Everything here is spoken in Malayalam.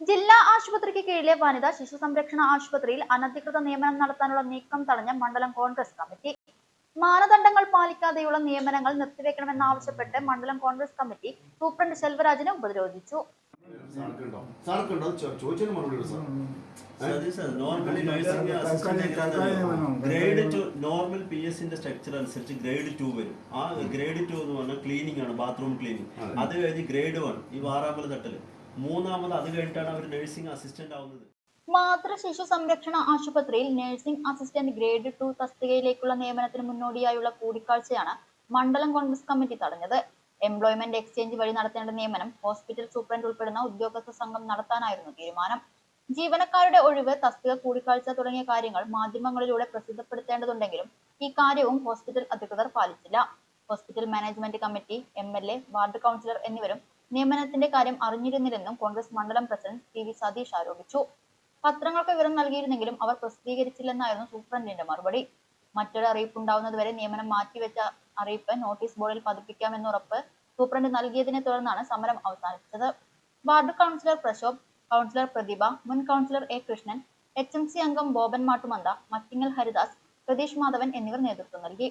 ജില്ലാ ആശുപത്രിക്ക് കീഴിലെ വനിതാ ശിശു സംരക്ഷണ ആശുപത്രിയിൽ അനധികൃത നിയമനം നടത്താനുള്ള നീക്കം തടഞ്ഞ മണ്ഡലം കോൺഗ്രസ് കമ്മിറ്റി. മാനദണ്ഡങ്ങൾ പാലിക്കാതെയുള്ള നിയമനങ്ങൾ നിർത്തിവെക്കണമെന്നാവശ്യപ്പെട്ട് മണ്ഡലം കോൺഗ്രസ് കമ്മിറ്റി സൂപ്രണ്ട് സെൽവരാജിനെ ഉപരോധിച്ചു. Normally nursing assistant grade 2 normal PSന്റെ സ്ട്രക്ചർ അനുസരിച്ച് ഗ്രേഡ് 2 വരും. ആ ഗ്രേഡ് 2 എന്ന് പറഞ്ഞാൽ ക്ലീനിങ് ആണ്, ബാത്റൂം ക്ലീനിങ്. അത് കഴിഞ്ഞ് ഗ്രേഡ് 1 ഈ 6ാമത് തട്ടല്, 3ാമത് അത് കഴിഞ്ഞിട്ടാണ് അവർ നഴ്സിംഗ് അസിസ്റ്റന്റ് ആവുന്നത്. മാതൃ ശിശു സംരക്ഷണ ആശുപത്രിയിൽ നഴ്സിംഗ് അസിസ്റ്റന്റ് ഗ്രേഡ് 2 തസ്തികയിലേക്കുള്ള നിയമനത്തിന് മുന്നോടിയായുള്ള കൂടിക്കാഴ്ചയാണ് മണ്ഡലം കോൺഗ്രസ് കമ്മിറ്റി തടഞ്ഞത്. എംപ്ലോയ്മെന്റ് എക്സ്ചേഞ്ച് വഴി നടത്തേണ്ട നിയമനം ഹോസ്പിറ്റൽ സൂപ്രണ്ട് ഉൾപ്പെടുന്ന ഉദ്യോഗസ്ഥ സംഘം നടത്താനായിരുന്നു തീരുമാനം. ജീവനക്കാരുടെ ഒഴിവ്, തസ്തിക കൂടിക്കാഴ്ച തുടങ്ങിയ കാര്യങ്ങൾ മാധ്യമങ്ങളിലൂടെ പ്രസിദ്ധപ്പെടുത്തേണ്ടതുണ്ടെങ്കിലും ഈ കാര്യവും ഹോസ്പിറ്റൽ അധികൃതർ പാലിച്ചില്ല. Hospital management committee, MLA, ward councillor എന്നിവരും നിയമനത്തിന്റെ കാര്യം അറിഞ്ഞിരുന്നില്ലെന്നും കോൺഗ്രസ് മണ്ഡലം പ്രസിഡന്റ് TV സതീഷ് ആരോപിച്ചു. പത്രങ്ങൾക്ക് വിവരം നൽകിയിരുന്നെങ്കിലും അവർ പ്രസിദ്ധീകരിച്ചില്ലെന്നായിരുന്നു സൂപ്രണ്ടിന്റെ മറുപടി. മറ്റൊരു അറിയിപ്പുണ്ടാവുന്നതുവരെ നിയമനം മാറ്റിവെച്ച അറിയിപ്പ് നോട്ടീസ് ബോർഡിൽ പതിപ്പിക്കാമെന്ന് ഉറപ്പ് സൂപ്രണ്ട് നൽകിയതിനെ തുടർന്നാണ് സമരം അവസാനിപ്പിച്ചത്. വാർഡ് കൗൺസിലർ പ്രശോഭ്, കൗൺസിലർ പ്രതിഭ, മുൻ കൗൺസിലർ A കൃഷ്ണൻ, HMC അംഗം ബോബൻ മാട്ടുമന്ത, മറ്റിങ്ങൽ ഹരിദാസ്, പ്രതീഷ് മാധവൻ എന്നിവർ നേതൃത്വം നൽകി.